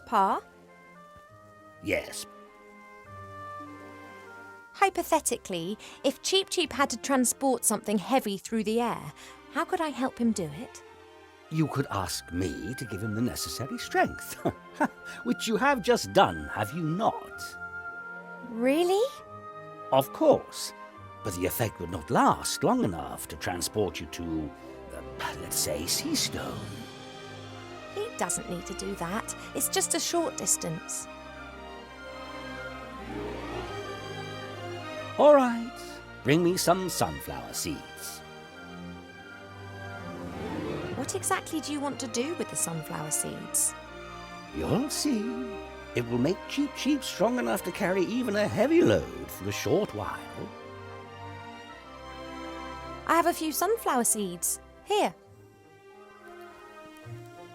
Pa? Yes. Hypothetically, if Cheep Cheep had to transport something heavy through the air, how could I help him do it? You could ask me to give him the necessary strength, which you have just done, have you not? Really? Of course, but the effect would not last long enough to transport you to, let's say, Seastone. He doesn't need to do that. It's just a short distance. All right, bring me some sunflower seeds. What exactly do you want to do with the sunflower seeds? You'll see. It will make Cheep Cheep strong enough to carry even a heavy load for a short while. I have a few sunflower seeds. Here.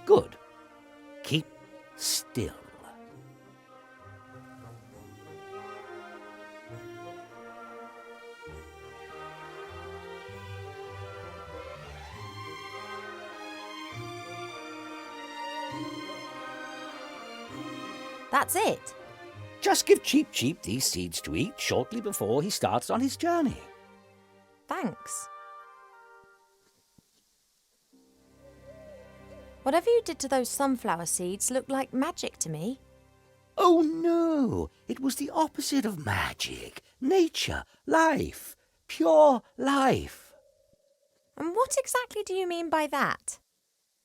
Good. Keep still. That's it. Just give Cheep Cheep these seeds to eat shortly before he starts on his journey. Thanks. Whatever you did to those sunflower seeds looked like magic to me. Oh no, it was the opposite of magic. Nature, life, pure life. And what exactly do you mean by that?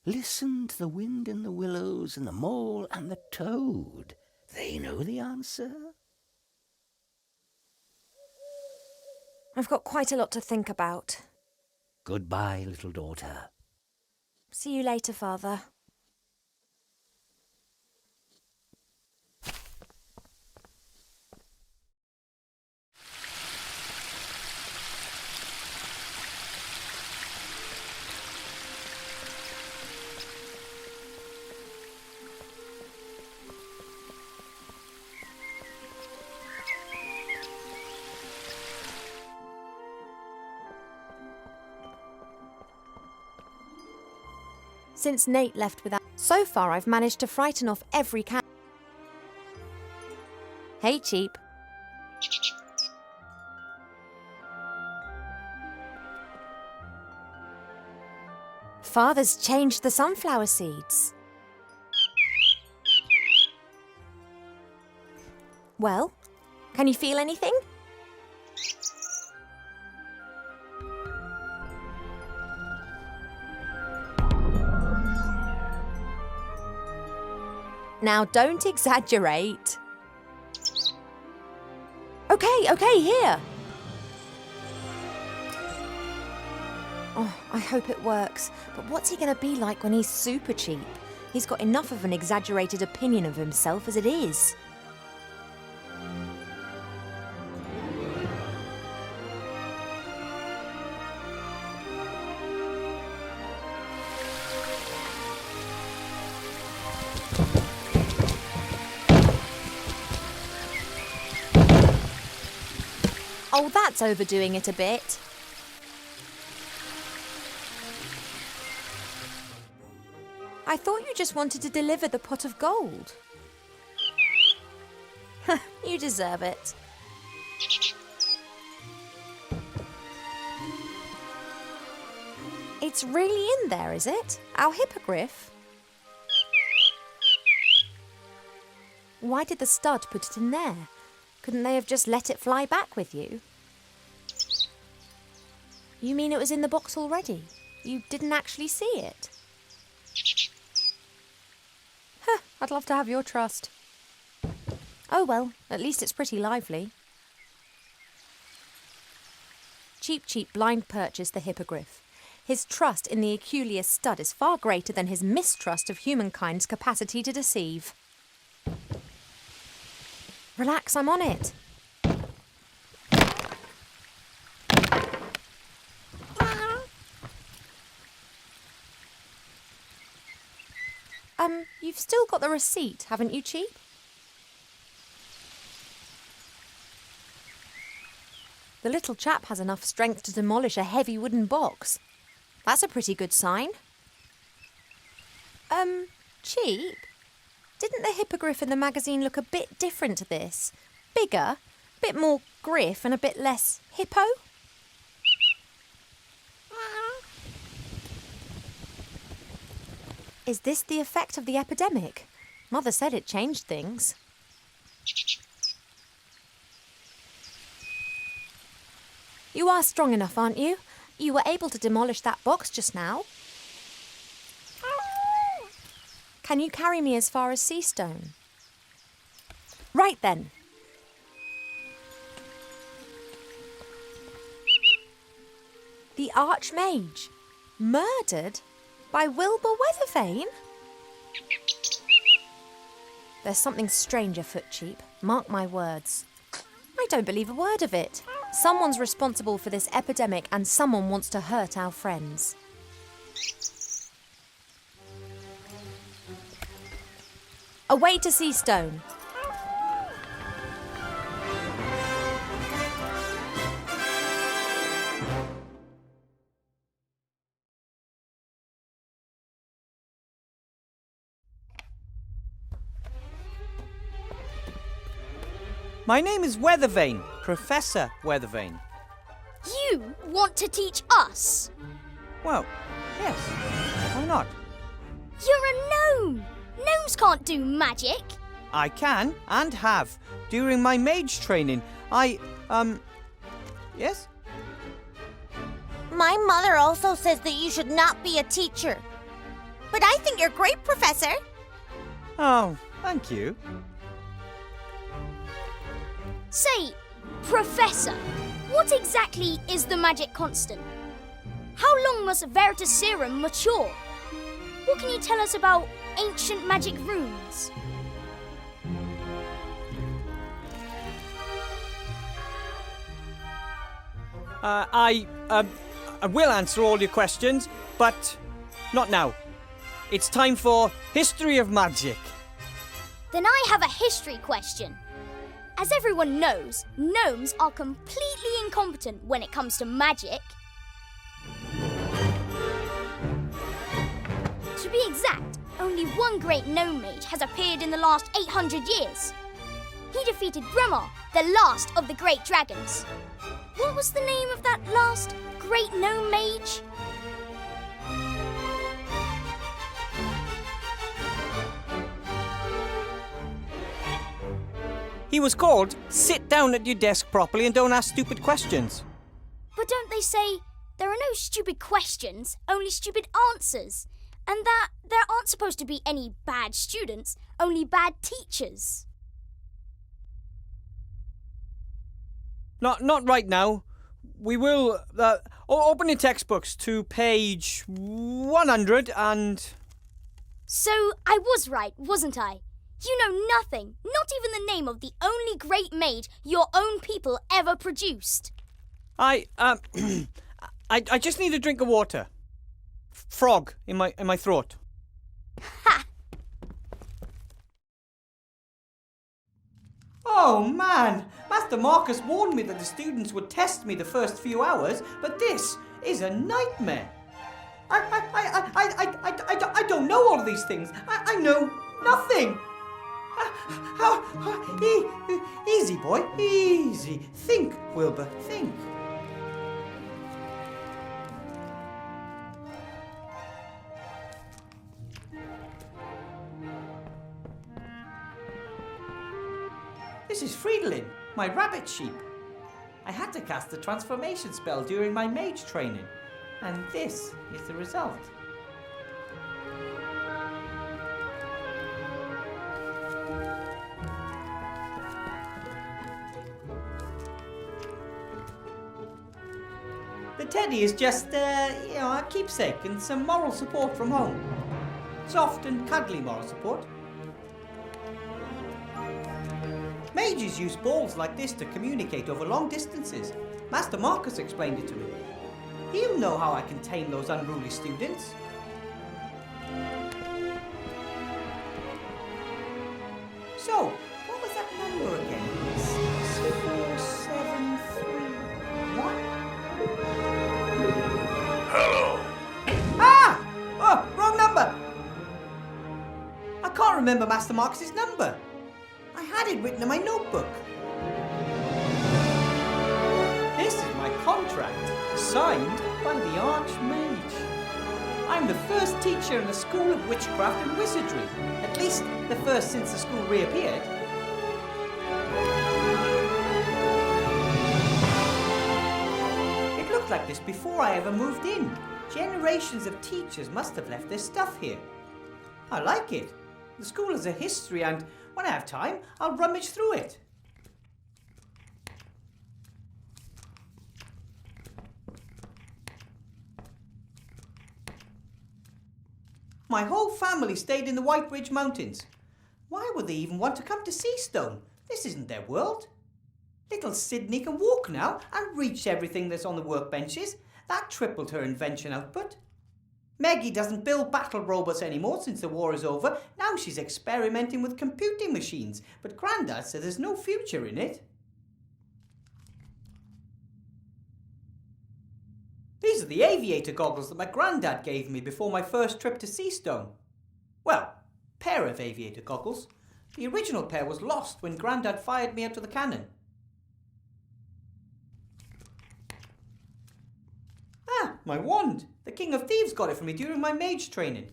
Listen to the wind in the willows and the mole and the toad. They know the answer. I've got quite a lot to think about. Goodbye, little daughter. See you later, Father. Since Nate left without... So far, I've managed to frighten off every cat. Hey, Cheep. Father's changed the sunflower seeds. Well, can you feel anything? Now, don't exaggerate. Okay, here. Oh, I hope it works. But what's he going to be like when he's super cheap? He's got enough of an exaggerated opinion of himself as it is. Oh, that's overdoing it a bit. I thought you just wanted to deliver the pot of gold. You deserve it. It's really in there, is it? Our hippogriff? Why did the stud put it in there? Couldn't they have just let it fly back with you? You mean it was in the box already? You didn't actually see it? Huh, I'd love to have your trust. Oh well, at least it's pretty lively. Cheep Cheep blind purchased the hippogriff. His trust in the Aculeus stud is far greater than his mistrust of humankind's capacity to deceive. Relax, I'm on it. You've still got the receipt, haven't you, Cheep? The little chap has enough strength to demolish a heavy wooden box. That's a pretty good sign. Cheep? Didn't the hippogriff in the magazine look a bit different to this? Bigger, a bit more griff and a bit less hippo? Is this the effect of the epidemic? Mother said it changed things. You are strong enough, aren't you? You were able to demolish that box just now. Can you carry me as far as Seastone? Right then. The Archmage. Murdered? By Wilbur Weathervane? There's something strange afoot, Cheap. Mark my words. I don't believe a word of it. Someone's responsible for this epidemic and someone wants to hurt our friends. Away to Seastone. My name is Weathervane, Professor Weathervane. You want to teach us? Well, yes. Why not? You're a gnome! Gnomes can't do magic! I can and have. During my mage training, yes? My mother also says that you should not be a teacher. But I think you're great, Professor. Oh, thank you. Say, Professor, what exactly is the magic constant? How long must Veritaserum mature? What can you tell us about ancient magic runes? I will answer all your questions, but not now. It's time for History of Magic. Then I have a history question. As everyone knows, gnomes are completely incompetent when it comes to magic. To be exact, only one great gnome mage has appeared in the last 800 years. He defeated Grumar, the last of the great dragons. What was the name of that last great gnome mage? He was called Sit Down at Your Desk Properly and Don't Ask Stupid Questions. But don't they say there are no stupid questions, only stupid answers? And that there aren't supposed to be any bad students, only bad teachers? Not right now. We will open your textbooks to page 100 and... So I was right, wasn't I? You know nothing, not even the name of the only great mage your own people ever produced. I just need a drink of water. Frog in my throat. Ha! Oh man, Master Marcus warned me that the students would test me the first few hours, but this is a nightmare. I don't know all these things. I know nothing. Easy, boy, easy. Think, Wilbur, think. This is Fridolin, my rabbit sheep. I had to cast the transformation spell during my mage training, and this is the result. The teddy is just, a keepsake and some moral support from home. Soft and cuddly moral support. Mages use balls like this to communicate over long distances. Master Marcus explained it to me. He'll know how I contain those unruly students. So, what was that number again? 64731? Hello. Ah! Oh, wrong number! I can't remember Master Marcus's number. I had it written in my notebook. This is my contract, signed by the Archmage. I'm the first teacher in the School of Witchcraft and Wizardry. At least, the first since the school reappeared. It looked like this before I ever moved in. Generations of teachers must have left their stuff here. I like it. The school has a history and, when I have time, I'll rummage through it. My whole family stayed in the White Ridge Mountains. Why would they even want to come to Seastone? This isn't their world. Little Sydney can walk now and reach everything that's on the workbenches. That tripled her invention output. Meggie doesn't build battle robots anymore since the war is over. Now she's experimenting with computing machines, but Grandad said there's no future in it. These are the aviator goggles that my granddad gave me before my first trip to Seastone. Well, pair of aviator goggles. The original pair was lost when Grandad fired me out of the cannon. Ah, my wand. The King of Thieves got it for me during my mage training.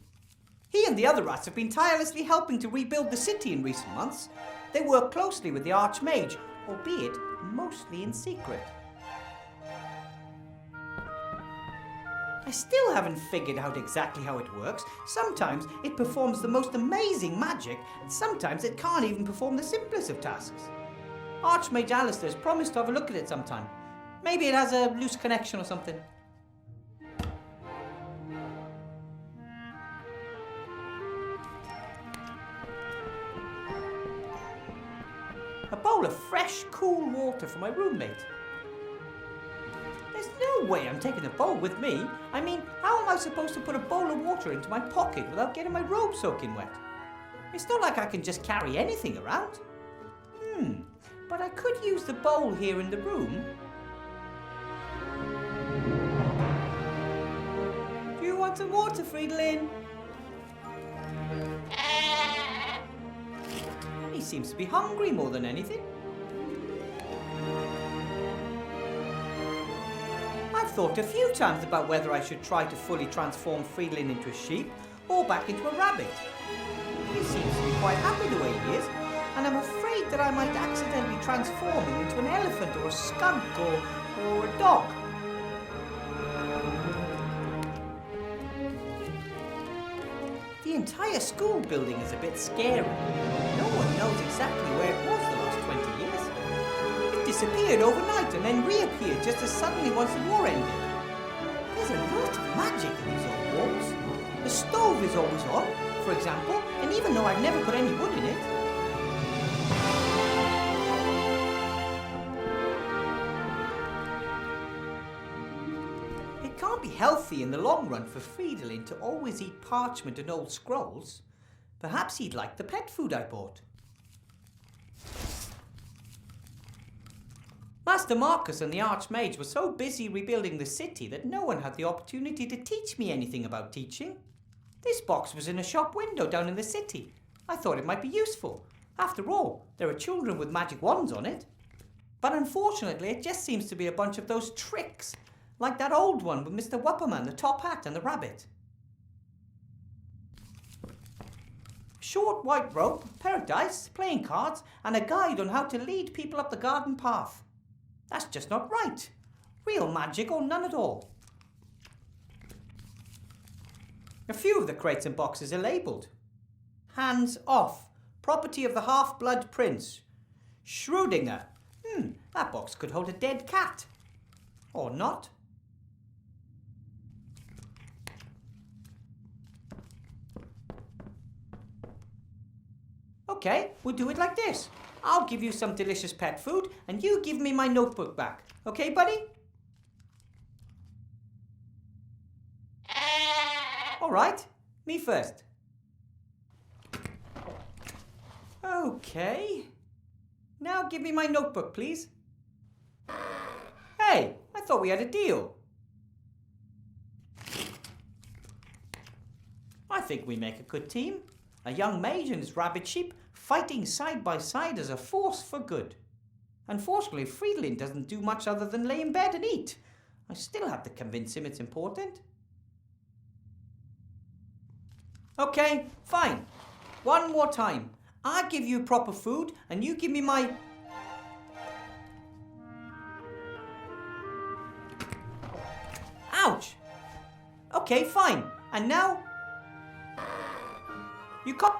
He and the other rats have been tirelessly helping to rebuild the city in recent months. They work closely with the Archmage, albeit mostly in secret. I still haven't figured out exactly how it works. Sometimes it performs the most amazing magic, and sometimes it can't even perform the simplest of tasks. Archmage Alistair's promised to have a look at it sometime. Maybe it has a loose connection or something. A bowl of fresh, cool water for my roommate. There's no way I'm taking the bowl with me. I mean, how am I supposed to put a bowl of water into my pocket without getting my robe soaking wet? It's not like I can just carry anything around. But I could use the bowl here in the room. Do you want some water, Friedlin? He seems to be hungry more than anything. I've thought a few times about whether I should try to fully transform Friedlin into a sheep or back into a rabbit. He seems to be quite happy the way he is, and I'm afraid that I might accidentally transform him into an elephant or a skunk or a dog. The entire school building is a bit scary. No one knows exactly where it was the last 20 years. It disappeared overnight and then reappeared just as suddenly once the war ended. There's a lot of magic in these old walls. The stove is always on, for example, and even though I've never put any wood in it. It can't be healthy in the long run for Friedlin to always eat parchment and old scrolls. Perhaps he'd like the pet food I bought. Master Marcus and the Archmage were so busy rebuilding the city that no one had the opportunity to teach me anything about teaching. This box was in a shop window down in the city. I thought it might be useful. After all, there are children with magic wands on it. But unfortunately, it just seems to be a bunch of those tricks, like that old one with Mr. Wupperman, the top hat and the rabbit. Short white rope, a pair of dice, playing cards, and a guide on how to lead people up the garden path. That's just not right. Real magic or none at all. A few of the crates and boxes are labelled. Hands off. Property of the half-blood prince. Schrödinger. That box could hold a dead cat. Or not. Okay, we'll do it like this. I'll give you some delicious pet food, and you give me my notebook back. Okay, buddy? All right, me first. Okay. Now give me my notebook, please. Hey, I thought we had a deal. I think we make a good team. A young mage and his rabbit sheep fighting side by side as a force for good. Unfortunately, Friedlin doesn't do much other than lay in bed and eat. I still have to convince him it's important. Okay, fine. One more time. I give you proper food and you give me my... Ouch! Okay, fine. And now... You can't...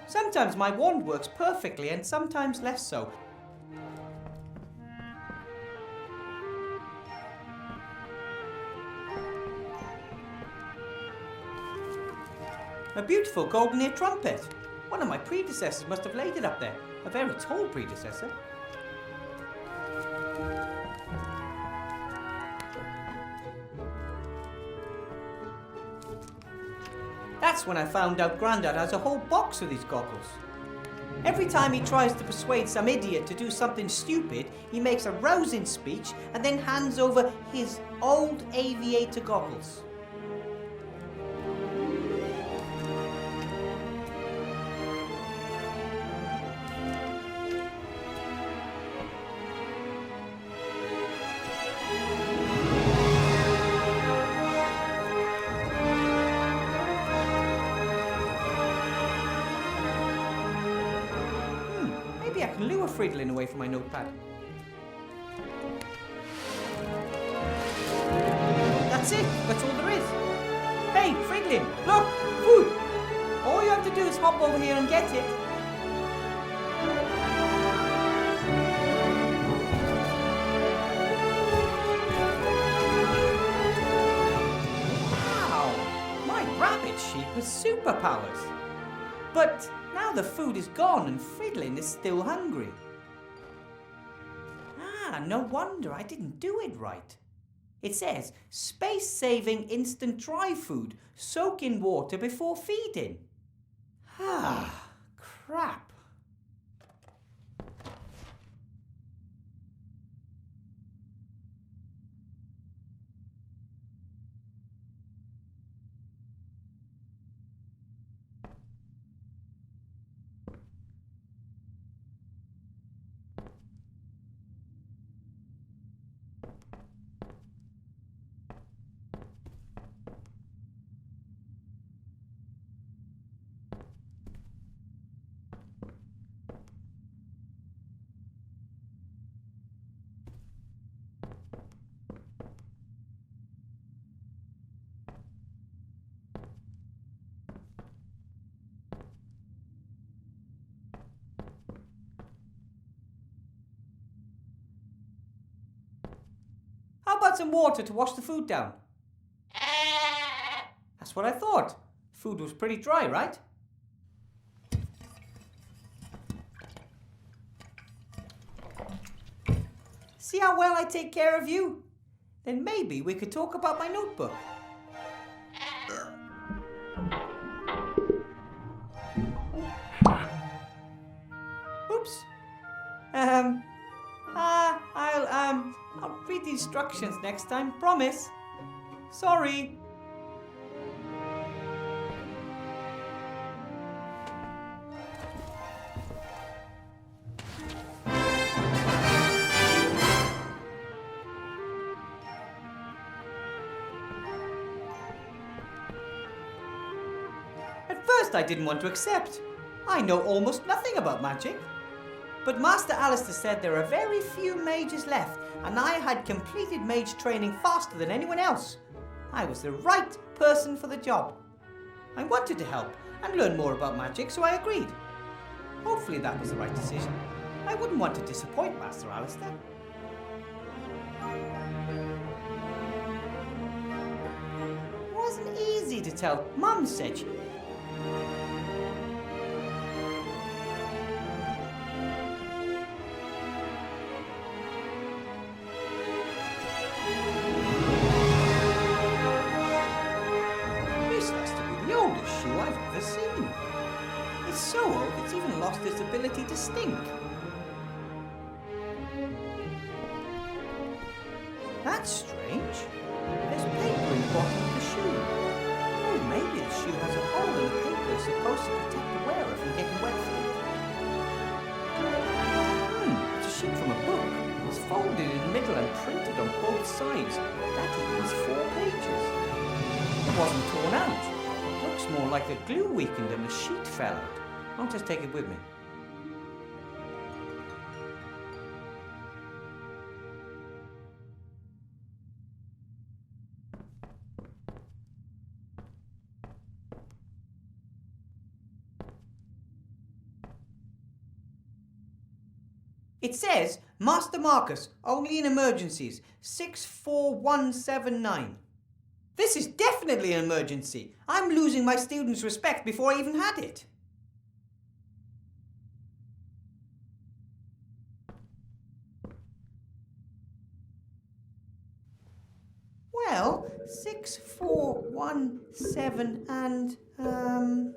Sometimes my wand works perfectly and sometimes less so. A beautiful golden ear trumpet. One of my predecessors must have laid it up there. A very tall predecessor. That's when I found out Grandad has a whole box of these goggles. Every time he tries to persuade some idiot to do something stupid, he makes a rousing speech and then hands over his old aviator goggles. Maybe I can lure Friedlin away from my notepad. That's it. That's all there is. Hey, Friedlin, look! Food! All you have to do is hop over here and get it. Wow! My rabbit sheep has superpowers. But now the food is gone and Friedlin is still hungry. Ah, no wonder I didn't do it right. It says, space-saving instant dry food. Soak in water before feeding. Ah, crap. How about some water to wash the food down? That's what I thought. Food was pretty dry, right? See how well I take care of you? Then maybe we could talk about my notebook. Oops. I'll read the instructions next time, promise. Sorry. At first I didn't want to accept. I know almost nothing about magic. But Master Alistair said there are very few mages left, and I had completed mage training faster than anyone else. I was the right person for the job. I wanted to help and learn more about magic, so I agreed. Hopefully that was the right decision. I wouldn't want to disappoint Master Alistair. It wasn't easy to tell. Mum said she... This has to be the oldest shoe I've ever seen. It's so old it's even lost its ability to stink. That's strange. There's paper in the bottom of the shoe. Oh, maybe the shoe has a hole in the paper that's supposed to protect the wearer from getting wet through it. It's a sheet from a book. It's folded in the middle and printed on both sides. That equals 4 pages. It wasn't torn out. It looks more like the glue weakened and the sheet fell out. I'll just take it with me. It says, Master Marcus, only in emergencies, 64179. This is definitely an emergency. I'm losing my students' respect before I even had it. Well, 64179 and,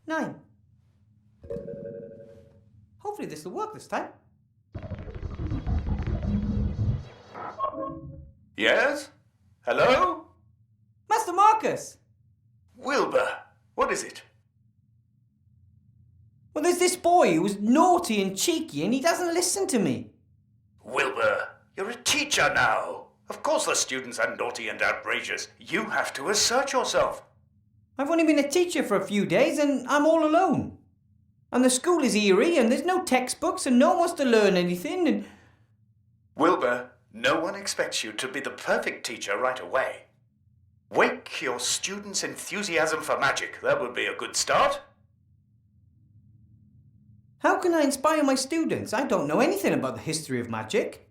9. Hopefully this will work this time. Yes? Hello? Master Marcus! Wilbur, what is it? Well, there's this boy who's naughty and cheeky and he doesn't listen to me. Wilbur, you're a teacher now. Of course the students are naughty and outrageous. You have to assert yourself. I've only been a teacher for a few days and I'm all alone. And the school is eerie and there's no textbooks and no one wants to learn anything and... Wilbur, no one expects you to be the perfect teacher right away. Wake your students' enthusiasm for magic. That would be a good start. How can I inspire my students? I don't know anything about the history of magic.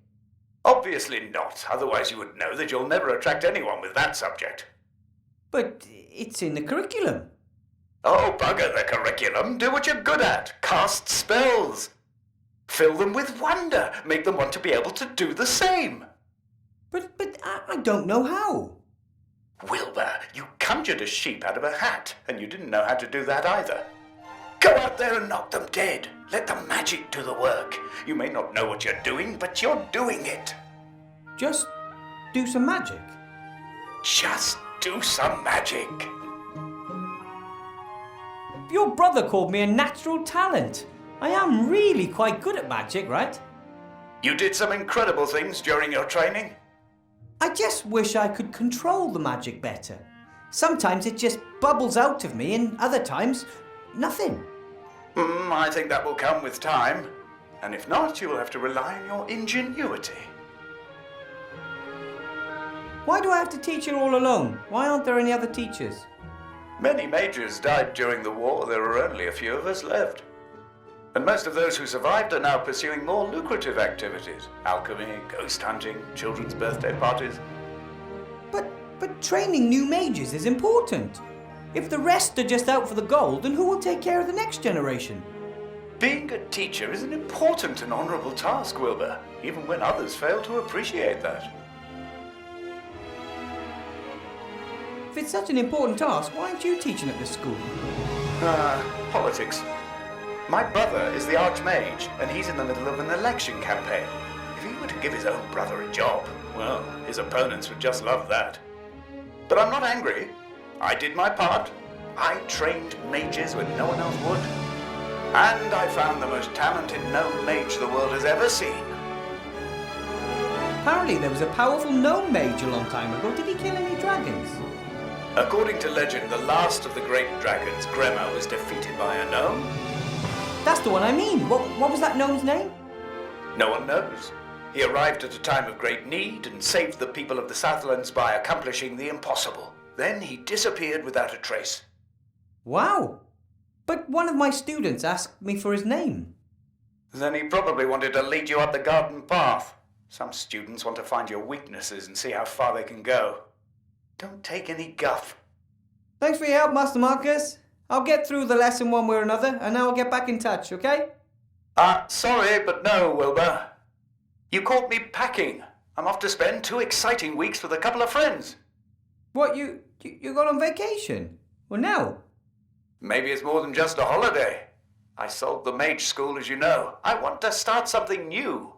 Obviously not, otherwise you would know that you'll never attract anyone with that subject. But it's in the curriculum. Oh, bugger the curriculum. Do what you're good at. Cast spells. Fill them with wonder. Make them want to be able to do the same. But I don't know how. Wilbur, you conjured a sheep out of a hat, and you didn't know how to do that either. Go out there and knock them dead. Let the magic do the work. You may not know what you're doing, but you're doing it. Just do some magic. Just do some magic. Your brother called me a natural talent. I am really quite good at magic, right? You did some incredible things during your training. I just wish I could control the magic better. Sometimes it just bubbles out of me and other times, nothing. I think that will come with time. And if not, you will have to rely on your ingenuity. Why do I have to teach it all alone? Why aren't there any other teachers? Many majors died during the war. There are only a few of us left. And most of those who survived are now pursuing more lucrative activities. Alchemy, ghost hunting, children's birthday parties. But training new mages is important. If the rest are just out for the gold, then who will take care of the next generation? Being a teacher is an important and honourable task, Wilbur, even when others fail to appreciate that. If it's such an important task, why aren't you teaching at this school? Politics. My brother is the Archmage, and he's in the middle of an election campaign. If he were to give his own brother a job, well, his opponents would just love that. But I'm not angry. I did my part. I trained mages when no one else would. And I found the most talented gnome mage the world has ever seen. Apparently there was a powerful gnome mage a long time ago. Did he kill any dragons? According to legend, the last of the great dragons, Gremma, was defeated by a gnome. That's the one I mean. What was that gnome's name? No one knows. He arrived at a time of great need and saved the people of the Southlands by accomplishing the impossible. Then he disappeared without a trace. Wow. But one of my students asked me for his name. Then he probably wanted to lead you up the garden path. Some students want to find your weaknesses and see how far they can go. Don't take any guff. Thanks for your help, Master Marcus. I'll get through the lesson one way or another, and I'll get back in touch, okay? Sorry, but no, Wilbur. You caught me packing. I'm off to spend 2 exciting weeks with a couple of friends. What, you got on vacation? Well, now? Maybe it's more than just a holiday. I sold the mage school, as you know. I want to start something new.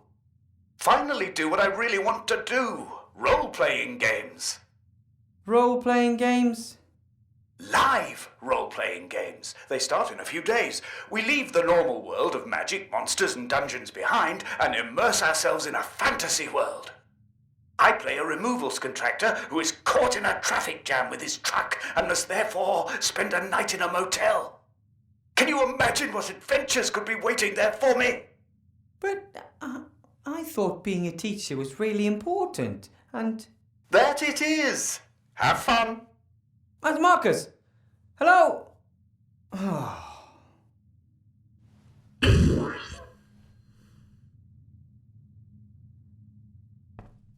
Finally do what I really want to do. role-playing games. Role-playing games? Live role-playing games. They start in a few days. We leave the normal world of magic, monsters and dungeons behind and immerse ourselves in a fantasy world. I play a removals contractor who is caught in a traffic jam with his truck and must therefore spend a night in a motel. Can you imagine what adventures could be waiting there for me? But I thought being a teacher was really important, and... That it is. Have fun. That's Marcus. Hello?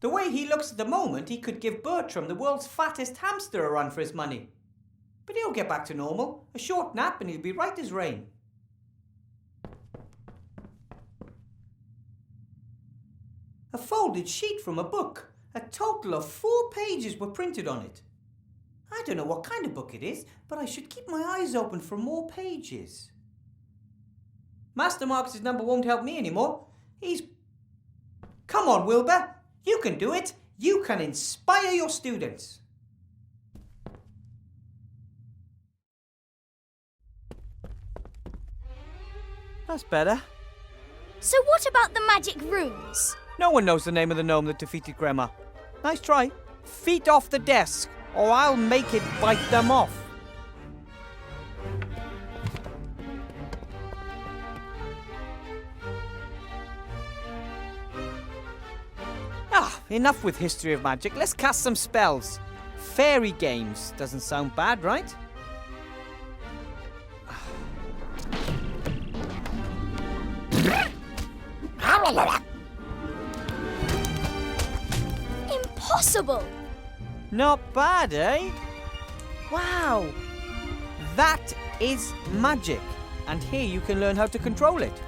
The way he looks at the moment, he could give Bertram, the world's fattest hamster, a run for his money. But he'll get back to normal. A short nap and he'll be right as rain. A folded sheet from a book. A total of 4 pages were printed on it. I don't know what kind of book it is, but I should keep my eyes open for more pages. Master Marcus's number won't help me anymore. He's... Come on, Wilbur. You can do it. You can inspire your students. That's better. So what about the magic runes? No one knows the name of the gnome that defeated Grandma. Nice try. Feet off the desk, or I'll make it bite them off. Enough with history of magic. Let's cast some spells. Fairy games. Doesn't sound bad, right? Impossible! Not bad, eh? Wow! That is magic. And here you can learn how to control it.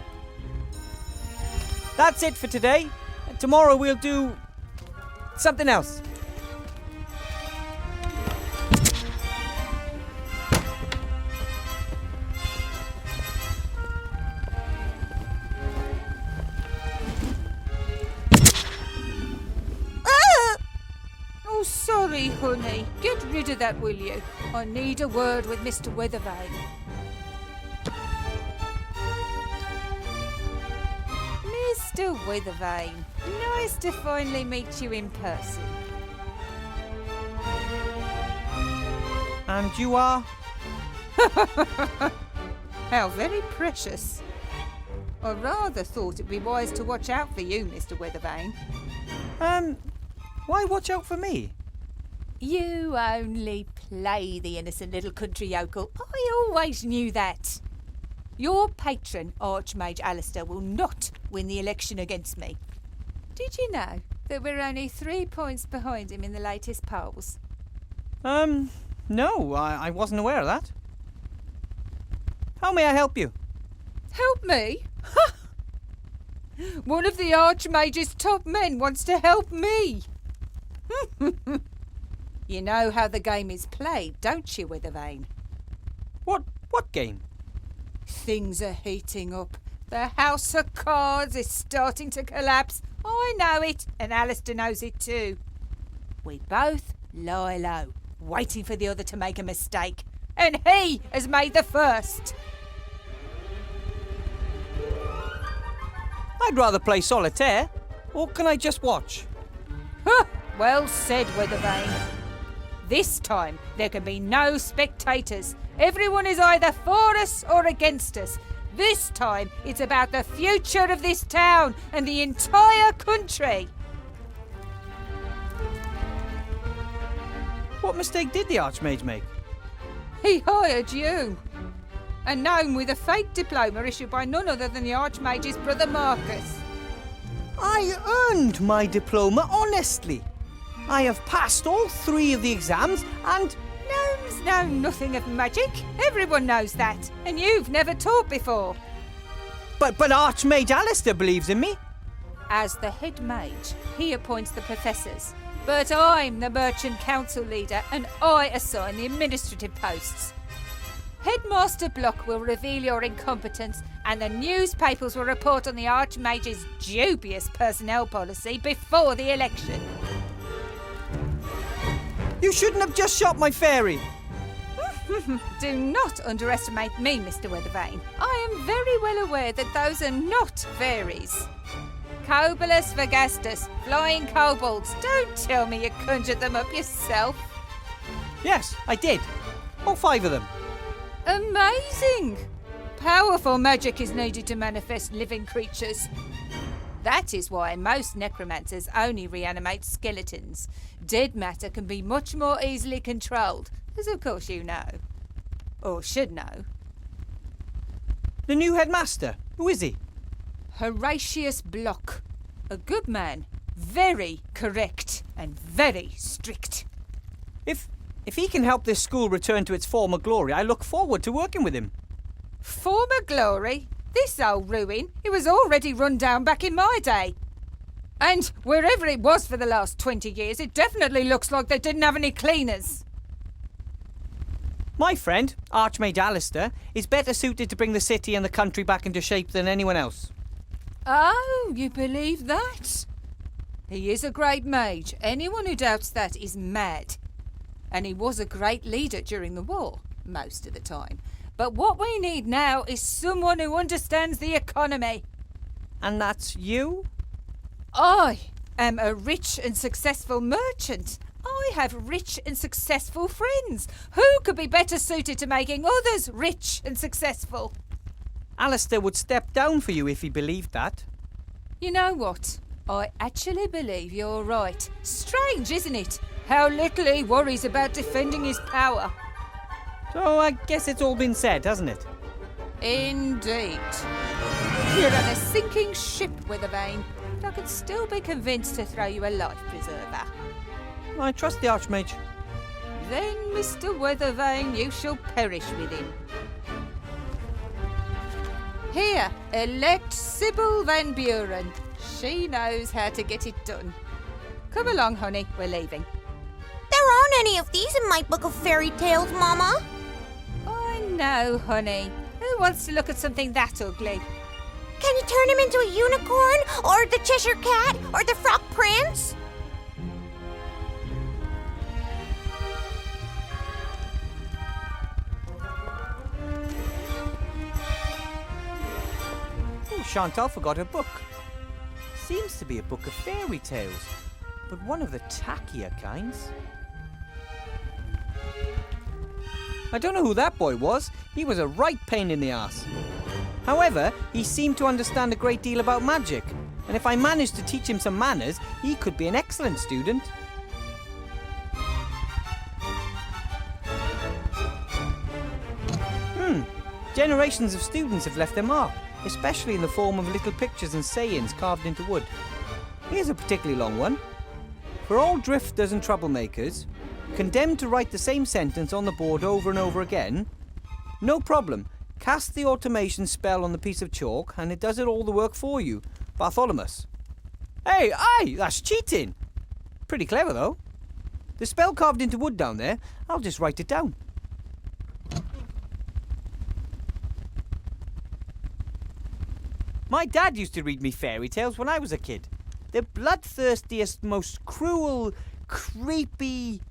That's it for today. Tomorrow we'll do something else. Oh, sorry, honey. Get rid of that, will you? I need a word with Mr. Weathervane. Mr. Weathervane, nice to finally meet you in person. And you are? How very precious. I rather thought it'd be wise to watch out for you, Mr. Weathervane. Why watch out for me? You only play the innocent little country yokel. I always knew that. Your patron, Archmage Alistair, will not win the election against me. Did you know that we're only 3 points behind him in the latest polls? No, I wasn't aware of that. How may I help you? Help me? One of the Archmage's top men wants to help me. You know how the game is played, don't you, Weathervane? What game? Things are heating up. The House of Cards is starting to collapse. I know it, and Alistair knows it too. We both lie low, waiting for the other to make a mistake. And he has made the first. I'd rather play solitaire. Or can I just watch? Huh, well said, Weathervane. This time, there can be no spectators. Everyone is either for us or against us. This time, it's about the future of this town and the entire country. What mistake did the Archmage make? He hired you. A gnome with a fake diploma issued by none other than the Archmage's brother Marcus. I earned my diploma honestly. I have passed all 3 of the exams and... Gnomes know nothing of magic. Everyone knows that. And you've never taught before. But Archmage Alistair believes in me. As the head mage, he appoints the professors. But I'm the merchant council leader and I assign the administrative posts. Headmaster Block will reveal your incompetence and the newspapers will report on the Archmage's dubious personnel policy before the election. You shouldn't have just shot my fairy. Do not underestimate me, Mr. Weathervane. I am very well aware that those are not fairies. Cobolus Vagastus, flying kobolds. Don't tell me you conjured them up yourself. Yes, I did. All 5 of them. Amazing! Powerful magic is needed to manifest living creatures. That is why most necromancers only reanimate skeletons. Dead matter can be much more easily controlled, as of course you know. Or should know. The new headmaster. Who is he? Horatius Block. A good man. Very correct and very strict. If he can help this school return to its former glory, I look forward to working with him. Former glory? This old ruin, it was already run down back in my day. And wherever it was for the last 20 years, it definitely looks like they didn't have any cleaners. My friend, Archmage Alistair, is better suited to bring the city and the country back into shape than anyone else. Oh, you believe that? He is a great mage. Anyone who doubts that is mad. And he was a great leader during the war, most of the time. But what we need now is someone who understands the economy. And that's you? I am a rich and successful merchant. I have rich and successful friends. Who could be better suited to making others rich and successful? Alistair would step down for you if he believed that. You know what? I actually believe you're right. Strange, isn't it? How little he worries about defending his power. So I guess it's all been said, hasn't it? Indeed. You're on a sinking ship, Weathervane, but I could still be convinced to throw you a life preserver. I trust the Archmage. Then, Mr. Weathervane, you shall perish with him. Here, elect Sybil Van Buren. She knows how to get it done. Come along, honey, we're leaving. There aren't any of these in my book of fairy tales, Mama. I know, honey. Who wants to look at something that ugly? Can you turn him into a unicorn, or the Cheshire Cat, or the Frog Prince? Oh, Chantal forgot her book. Seems to be a book of fairy tales, but one of the tackier kinds. I don't know who that boy was. He was a right pain in the ass. However, he seemed to understand a great deal about magic, and if I managed to teach him some manners, he could be an excellent student. Generations of students have left their mark, especially in the form of little pictures and sayings carved into wood. Here's a particularly long one. For all drifters and troublemakers, condemned to write the same sentence on the board over and over again, no problem. Cast the automation spell on the piece of chalk and it does it all the work for you. Bartholomew. Hey, aye, that's cheating. Pretty clever though. The spell carved into wood down there, I'll just write it down. My dad used to read me fairy tales when I was a kid. The bloodthirstiest, most cruel, creepy,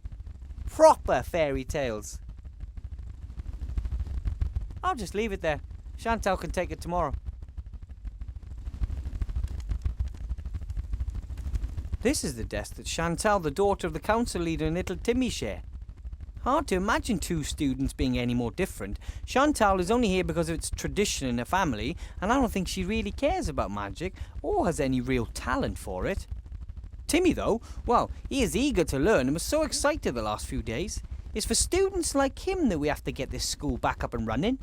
proper fairy tales. I'll just leave it there. Chantal can take it tomorrow. This is the desk that Chantal, the daughter of the council leader, and little Timmy share. Hard to imagine two students being any more different. Chantal is only here because of its tradition in her family, and I don't think she really cares about magic or has any real talent for it. Timmy, though, well, he is eager to learn and was so excited the last few days. It's for students like him that we have to get this school back up and running.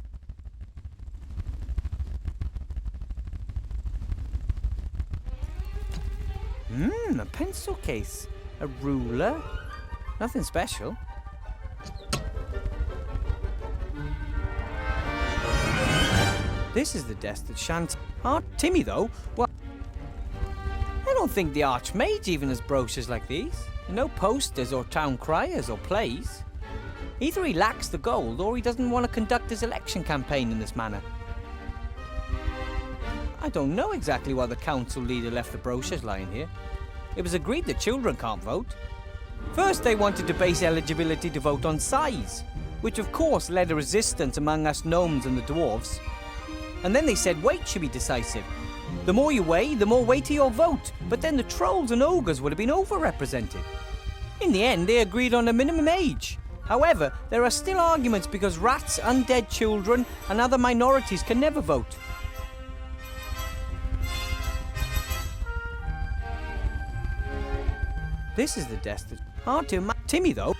A pencil case, a ruler, nothing special. This is the desk that Chantal... Timmy, though, well... I don't think the Archmage even has brochures like these. No posters or town criers or plays. Either he lacks the gold or he doesn't want to conduct his election campaign in this manner. I don't know exactly why the council leader left the brochures lying here. It was agreed that children can't vote. First, they wanted to base eligibility to vote on size, which of course led to resistance among us gnomes and the dwarves. And then they said weight should be decisive. The more you weigh, the more weighty your vote, but then the trolls and ogres would have been overrepresented. In the end, they agreed on a minimum age. However, there are still arguments because rats, undead children, and other minorities can never vote. This is the desk that's hard to imagine. Timmy, though.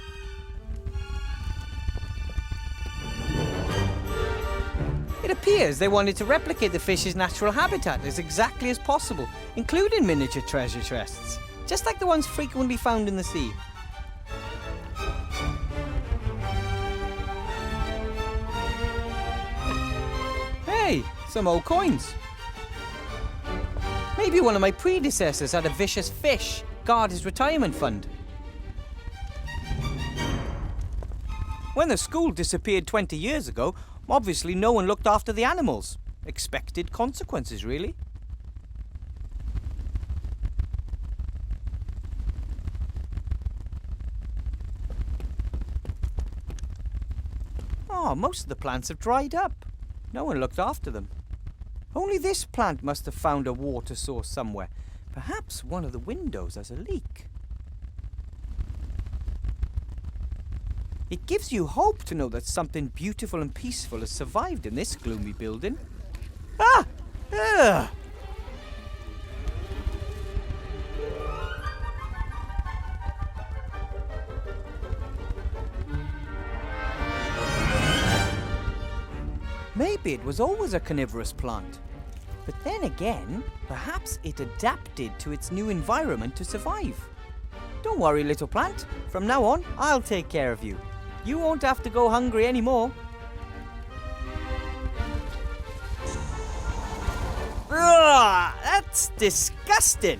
It appears they wanted to replicate the fish's natural habitat as exactly as possible, including miniature treasure chests, just like the ones frequently found in the sea. Hey, some old coins. Maybe one of my predecessors had a vicious fish guard his retirement fund. When the school disappeared 20 years ago, obviously no one looked after the animals. Expected consequences, really. Oh, most of the plants have dried up. No one looked after them. Only this plant must have found a water source somewhere. Perhaps one of the windows has a leak. It gives you hope to know that something beautiful and peaceful has survived in this gloomy building. Ah! Ugh! Maybe it was always a carnivorous plant. But then again, perhaps it adapted to its new environment to survive. Don't worry, little plant. From now on, I'll take care of you. You won't have to go hungry anymore. Ugh, that's disgusting.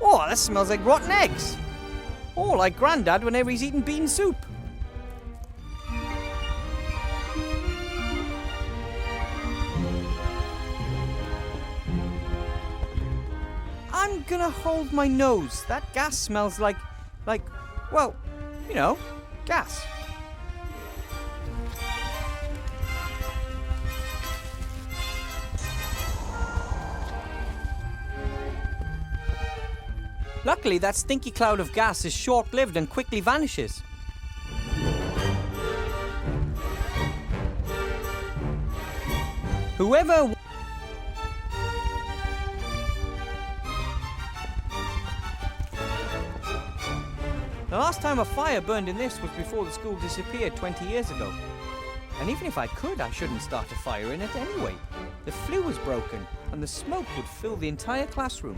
Oh, that smells like rotten eggs. Oh, like Grandad whenever he's eating bean soup. I'm gonna hold my nose. That gas smells like, well, you know, gas. Luckily, that stinky cloud of gas is short-lived and quickly vanishes. Whoever... The last time a fire burned in this was before the school disappeared 20 years ago. And even if I could, I shouldn't start a fire in it anyway. The flue was broken, and the smoke would fill the entire classroom.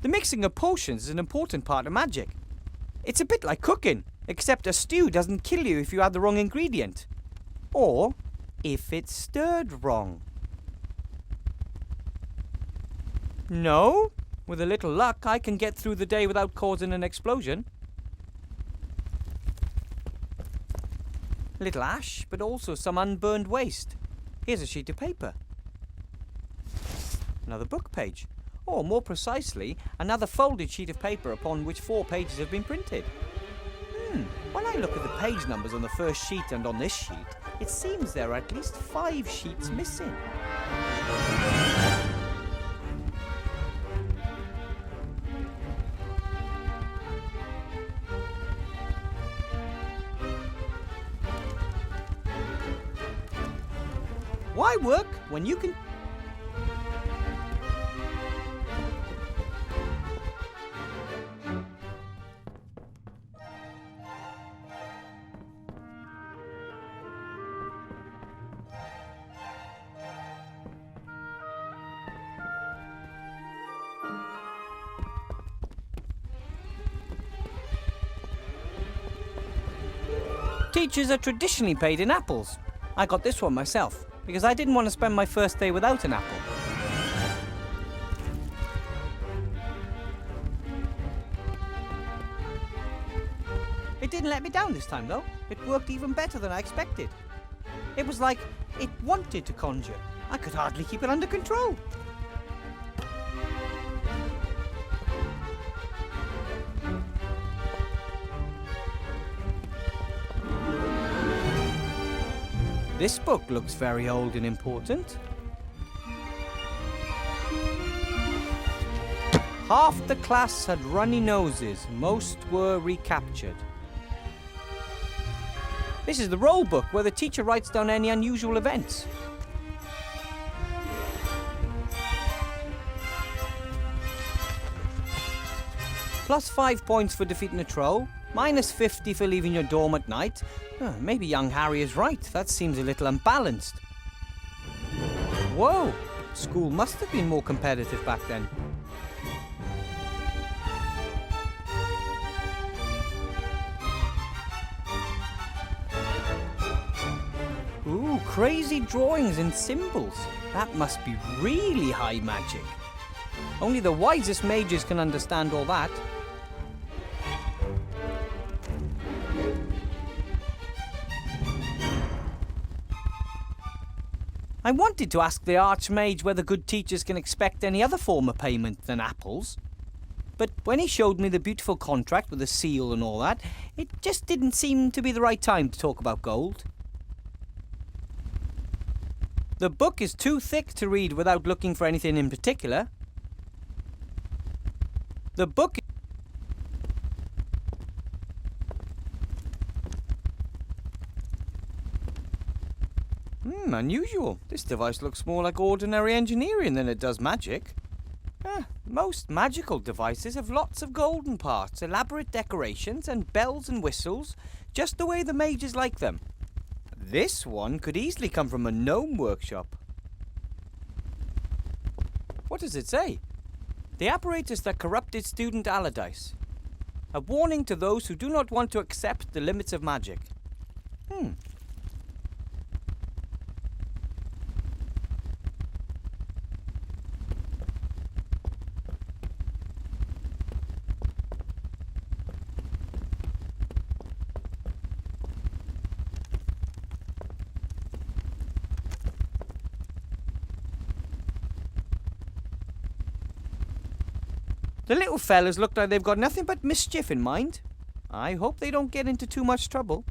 The mixing of potions is an important part of magic. It's a bit like cooking, except a stew doesn't kill you if you add the wrong ingredient. Or if it's stirred wrong. No? With a little luck, I can get through the day without causing an explosion. A little ash, but also some unburned waste. Here's a sheet of paper. Another book page. Or, more precisely, another folded sheet of paper upon which 4 pages have been printed. When I look at the page numbers on the first sheet and on this sheet, it seems there are at least 5 sheets missing. Why work when you can... Teachers are traditionally paid in apples. I got this one myself, because I didn't want to spend my first day without an apple. It didn't let me down this time, though. It worked even better than I expected. It was like it wanted to conjure. I could hardly keep it under control. This book looks very old and important. Half the class had runny noses, most were recaptured. This is the roll book where the teacher writes down any unusual events. Plus 5 points for defeating a troll, minus 50 for leaving your dorm at night. Maybe young Harry is right, that seems a little unbalanced. Whoa, school must have been more competitive back then. Ooh, crazy drawings and symbols. That must be really high magic. Only the wisest mages can understand all that. I wanted to ask the Archmage whether good teachers can expect any other form of payment than apples. But when he showed me the beautiful contract with the seal and all that, it just didn't seem to be the right time to talk about gold. The book is too thick to read without looking for anything in particular. The book... unusual. This device looks more like ordinary engineering than it does magic. Most magical devices have lots of golden parts, elaborate decorations, and bells and whistles, just the way the mages like them. This one could easily come from a gnome workshop. What does it say? The apparatus that corrupted student Allardyce. A warning to those who do not want to accept the limits of magic. The little fellas look like they've got nothing but mischief in mind. I hope they don't get into too much trouble.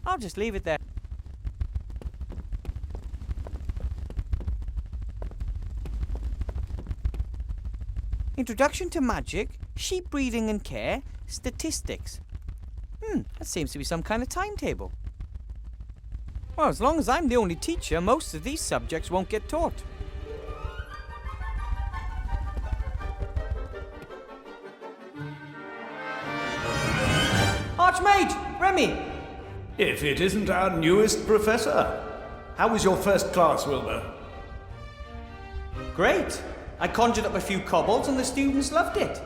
I'll just leave it there. Introduction to magic, sheep breeding and care, statistics. That seems to be some kind of timetable. Well, as long as I'm the only teacher, most of these subjects won't get taught. Archmage! Remy! If it isn't our newest professor. How was your first class, Wilbur? Great! I conjured up a few kobolds and the students loved it.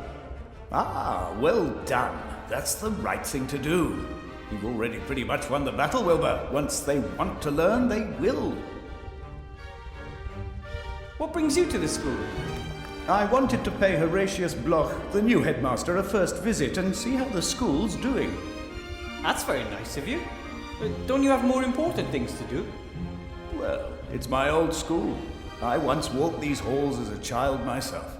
Ah, well done. That's the right thing to do. You've already pretty much won the battle, Wilbur. Once they want to learn, they will. What brings you to the school? I wanted to pay Horatius Bloch, the new headmaster, a first visit and see how the school's doing. That's very nice of you. Don't you have more important things to do? Well, it's my old school. I once walked these halls as a child myself.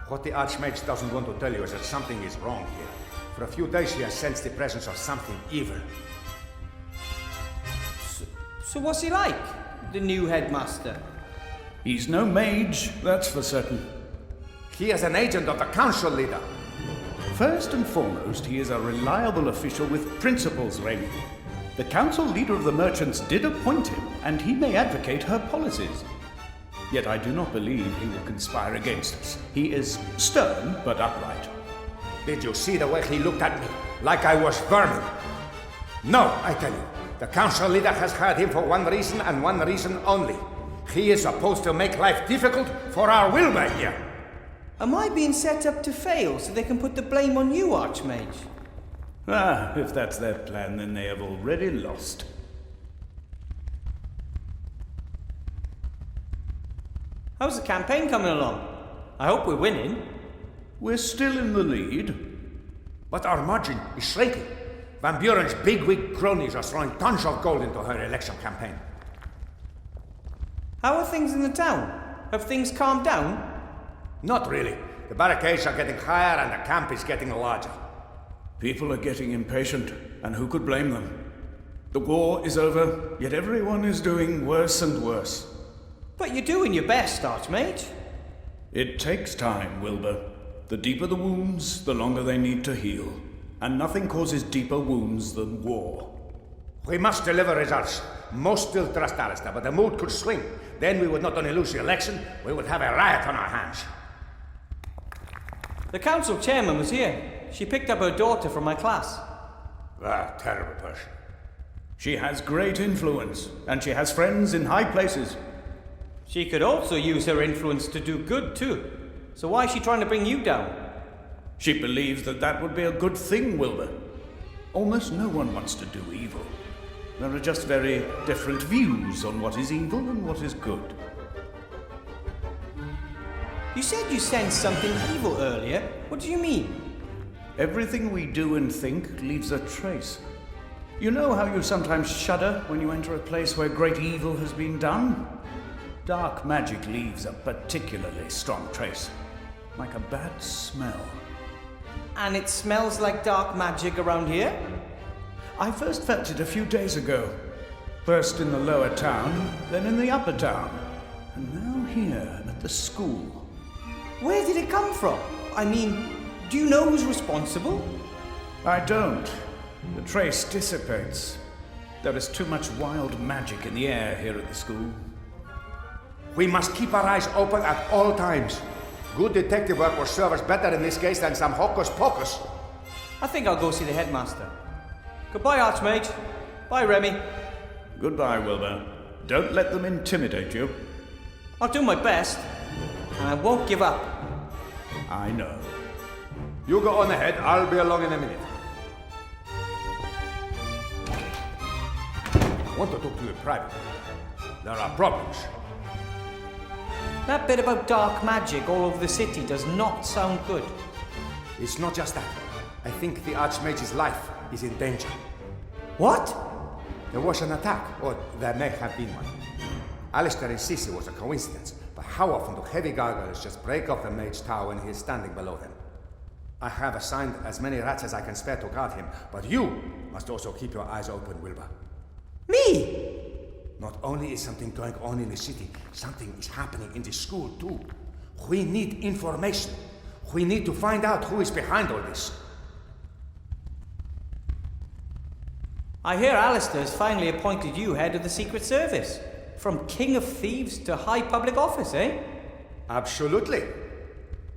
What the Archmage doesn't want to tell you is that something is wrong here. For a few days he has sensed the presence of something evil. So what's he like, the new headmaster? He's no mage, that's for certain. He is an agent of the council leader. First and foremost, he is a reliable official with principles, Remy. The council leader of the merchants did appoint him, and he may advocate her policies. Yet I do not believe he will conspire against us. He is stern, but upright. Did you see the way he looked at me? Like I was vermin. No, I tell you. The council leader has hired him for one reason and one reason only. He is supposed to make life difficult for our Wilbur here. Am I being set up to fail so they can put the blame on you, Archmage? Ah, if that's their plan, then they have already lost. How's the campaign coming along? I hope we're winning. We're still in the lead. But our margin is shrinking. Van Buren's bigwig cronies are throwing tons of gold into her election campaign. How are things in the town? Have things calmed down? Not really. The barricades are getting higher and the camp is getting larger. People are getting impatient, and who could blame them? The war is over, yet everyone is doing worse and worse. But you're doing your best, Archmage. It takes time, Wilbur. The deeper the wounds, the longer they need to heal. And nothing causes deeper wounds than war. We must deliver results. Most still trust Alistair, but the mood could swing. Then we would not only lose the election, we would have a riot on our hands. The council chairman was here. She picked up her daughter from my class. Ah, terrible person. She has great influence, and she has friends in high places. She could also use her influence to do good too. So why is she trying to bring you down? She believes that that would be a good thing, Wilbur. Almost no one wants to do evil. There are just very different views on what is evil and what is good. You said you sensed something evil earlier. What do you mean? Everything we do and think leaves a trace. You know how you sometimes shudder when you enter a place where great evil has been done? Dark magic leaves a particularly strong trace, like a bad smell. And it smells like dark magic around here? I first felt it a few days ago. First in the lower town, then in the upper town, and now here at the school. Where did it come from? I mean, do you know who's responsible? I don't. The trace dissipates. There is too much wild magic in the air here at the school. We must keep our eyes open at all times. Good detective work will serve us better in this case than some hocus pocus. I think I'll go see the headmaster. Goodbye, Archmage. Bye, Remy. Goodbye, Wilbur. Don't let them intimidate you. I'll do my best, and I won't give up. I know. You go on ahead, I'll be along in a minute. I want to talk to you privately. There are problems. That bit about dark magic all over the city does not sound good. It's not just that. I think the Archmage's life is in danger. What? There was an attack, or there may have been one. Alistair insists it was a coincidence, but how often do heavy gargoyles just break off the mage tower when he is standing below them? I have assigned as many rats as I can spare to guard him, but you must also keep your eyes open, Wilbur. Me? Not only is something going on in the city, something is happening in the school too. We need information. We need to find out who is behind all this. I hear Alistair has finally appointed you head of the Secret Service. From King of Thieves to high public office, eh? Absolutely.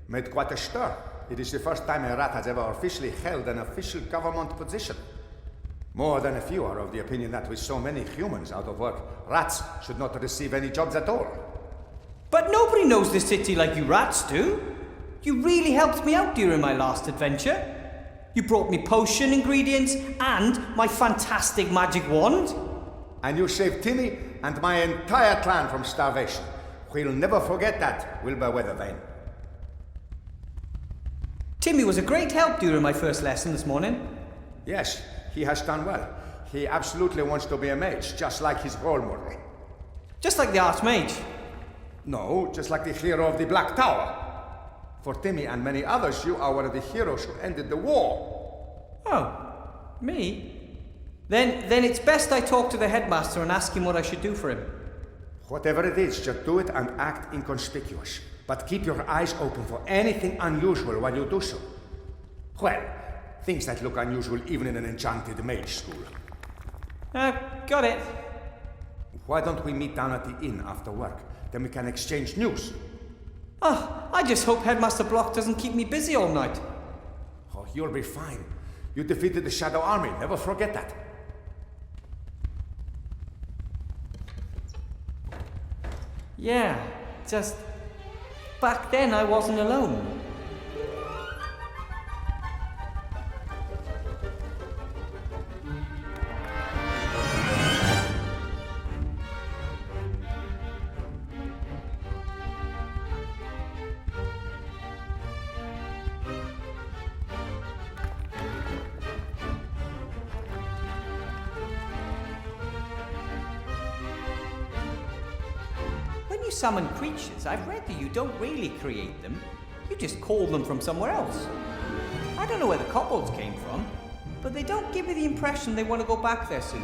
Made quite a stir. It is the first time a rat has ever officially held an official government position. More than a few are of the opinion that with so many humans out of work, rats should not receive any jobs at all. But nobody knows the city like you rats do. You really helped me out during my last adventure. You brought me potion ingredients and my fantastic magic wand. And you saved Timmy and my entire clan from starvation. We'll never forget that, Wilbur Weathervane. Timmy was a great help during my first lesson this morning. Yes, he has done well. He absolutely wants to be a mage, just like his role model. Just like the Archmage. No, just like the hero of the Black Tower. For Timmy and many others, you are one of the heroes who ended the war. Oh, me? Then it's best I talk to the headmaster and ask him what I should do for him. Whatever it is, just do it and act inconspicuous. But keep your eyes open for anything unusual while you do so. Well, things that look unusual even in an enchanted mage school. Got it. Why don't we meet down at the inn after work? Then we can exchange news. Oh, I just hope Headmaster Block doesn't keep me busy all night. Oh, you'll be fine. You defeated the Shadow Army, never forget that. Yeah, just back then I wasn't alone. summon creatures, I've read that you don't really create them. You just call them from somewhere else. I don't know where the kobolds came from, but they don't give me the impression they want to go back there soon.